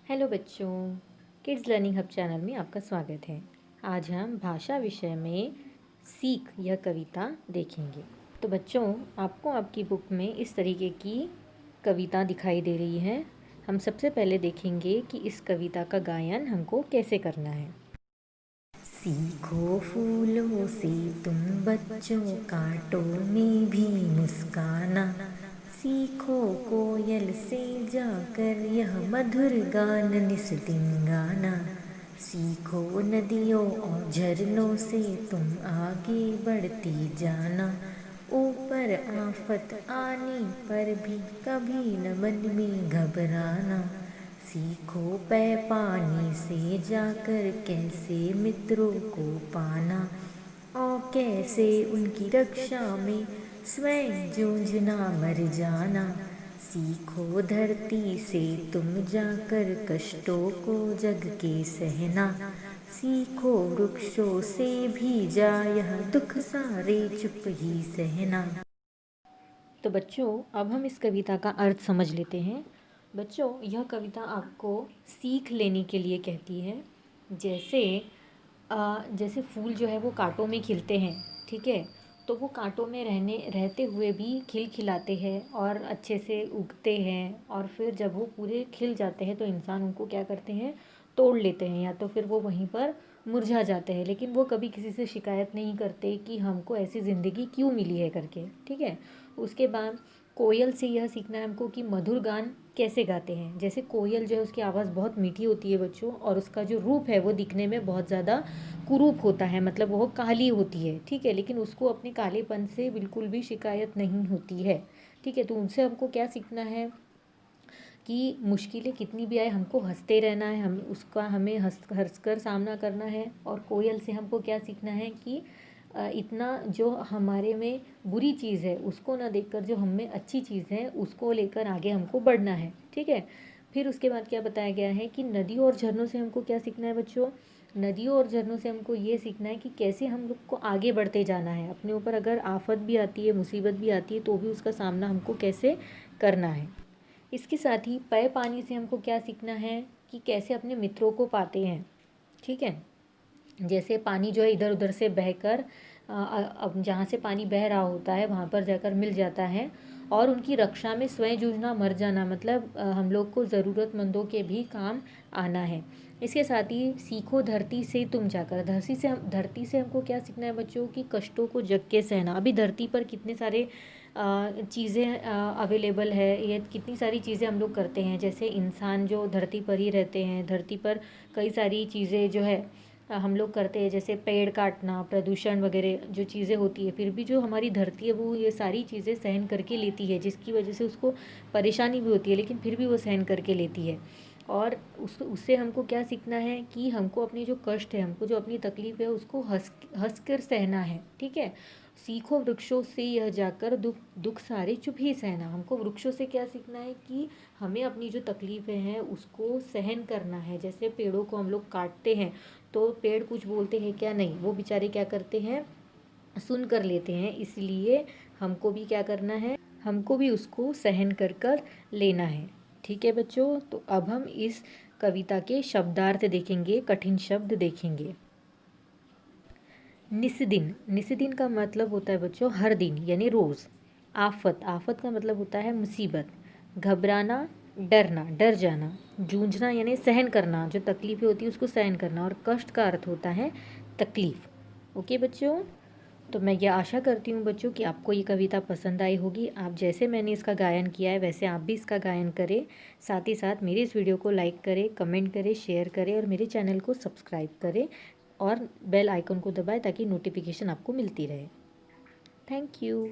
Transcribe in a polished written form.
Hello बच्चों, kids learning hub channel में आपका स्वागत है। आज हम भाषा विषय में सीख यह कविता देखेंगे। तो बच्चों, आपको आपकी बुक में इस तरीके की कविता दिखाई दे रही है। हम सबसे पहले देखेंगे कि इस कविता का गायन हमको कैसे करना है। सीखो फूलों से तुम बच्चों, कांटों में भी मुस्काना। सीखो कोयल से जाकर यह मधुर गान निस्दिन गाना। सीखो नदियों और झरनों से तुम आगे बढ़ती जाना। ऊपर आफत आने पर भी कभी न मन में घबराना। सीखो पानी से जाकर कैसे मित्रों को पाना, और कैसे उनकी रक्षा में स्वयं जूझना मर जाना। सीखो धरती से तुम जाकर कष्टों को जग के सहना। सीखो वृक्षों से भी जा यह दुख सारे चुप ही सहना। तो बच्चों, अब हम इस कविता का अर्थ समझ लेते हैं। बच्चों, यह कविता आपको सीख लेने के लिए कहती है। जैसे फूल जो है वो कांटों में खिलते हैं, ठीक है। तो वो कांटों में रहते हुए भी खिलाते हैं और अच्छे से उगते हैं, और फिर जब वो पूरे खिल जाते हैं तो इंसान उनको क्या करते हैं, तोड़ लेते हैं, या तो फिर वो वहीं पर मुरझा जाते हैं। लेकिन वो कभी किसी से शिकायत नहीं करते कि हमको ऐसी ज़िंदगी क्यों मिली है करके, ठीक है। उसके बाद कोयल से यह सीखना है हमको कि मधुर गान कैसे गाते हैं। जैसे कोयल जो है उसकी आवाज़ बहुत मीठी होती है बच्चों, और उसका जो रूप है वो दिखने में बहुत ज़्यादा कुरूप होता है, मतलब वो काली होती है, ठीक है। लेकिन उसको अपने कालेपन से बिल्कुल भी शिकायत नहीं होती है, ठीक है। तो उनसे हमको क्या सीखना है कि मुश्किलें कितनी भी आए हमको हंसते रहना है, हमें हंस कर सामना करना है। और कोयल से हमको क्या सीखना है कि इतना जो हमारे में बुरी चीज़ है उसको ना देखकर जो हम में अच्छी चीज़ है उसको लेकर आगे हमको बढ़ना है, ठीक है। फिर उसके बाद क्या बताया गया है कि नदियों और झरनों से हमको क्या सीखना है बच्चों। नदियों और झरनों से हमको ये सीखना है कि कैसे हम लोग को आगे बढ़ते जाना है। अपने ऊपर अगर आफत भी आती है, मुसीबत भी आती है, तो भी उसका सामना हमको कैसे करना है। इसके साथ ही पानी से हमको क्या सीखना है कि कैसे अपने मित्रों को पाते हैं, ठीक है। जैसे पानी जो है इधर उधर से बहकर अब जहाँ से पानी बह रहा होता है वहाँ पर जाकर मिल जाता है, और उनकी रक्षा में स्वयं जूझना मर जाना, मतलब हम लोग को ज़रूरतमंदों के भी काम आना है। इसके साथ ही सीखो धरती से तुम जाकर। धरती से हमको क्या सीखना है बच्चों कि कष्टों को जग के सहना। अभी धरती पर कितने सारे चीज़ें अवेलेबल है, ये कितनी सारी चीज़ें हम लोग करते हैं। जैसे इंसान जो धरती पर ही रहते हैं, धरती पर कई सारी चीज़ें जो है हम लोग करते हैं, जैसे पेड़ काटना, प्रदूषण वगैरह जो चीज़ें होती है। फिर भी जो हमारी धरती है वो ये सारी चीज़ें सहन करके लेती है, जिसकी वजह से उसको परेशानी भी होती है, लेकिन फिर भी वो सहन करके लेती है। और उससे हमको क्या सीखना है कि हमको अपनी जो कष्ट है, हमको जो अपनी तकलीफ़ है उसको हंस कर सहना है, ठीक है। सीखो वृक्षों से यह जाकर दुख दुख सारे चुप ही सहना। हमको वृक्षों से क्या सीखना है कि हमें अपनी जो तकलीफ़ें हैं उसको सहन करना है। जैसे पेड़ों को हम लोग काटते हैं तो पेड़ कुछ बोलते हैं क्या, नहीं, वो बेचारे क्या करते हैं, सुन कर लेते हैं। इसलिए हमको भी क्या करना है, हमको भी उसको सहन कर कर लेना है, ठीक है बच्चों। तो अब हम इस कविता के शब्दार्थ देखेंगे, कठिन शब्द देखेंगे। निस्दिन, निस्दिन का मतलब होता है बच्चों हर दिन यानी रोज़। आफत, आफत का मतलब होता है मुसीबत। घबराना, डरना, डर जाना। जूझना यानी सहन करना, जो तकलीफ़ें होती है उसको सहन करना। और कष्ट का अर्थ होता है तकलीफ़। ओके बच्चों, तो मैं ये आशा करती हूँ बच्चों कि आपको ये कविता पसंद आई होगी। आप जैसे मैंने इसका गायन किया है वैसे आप भी इसका गायन करें। साथ ही साथ मेरे इस वीडियो को लाइक करें, कमेंट करें, शेयर करें, और मेरे चैनल को सब्सक्राइब करें, और बेल आइकन को दबाएं ताकि नोटिफिकेशन आपको मिलती रहे। Thank you.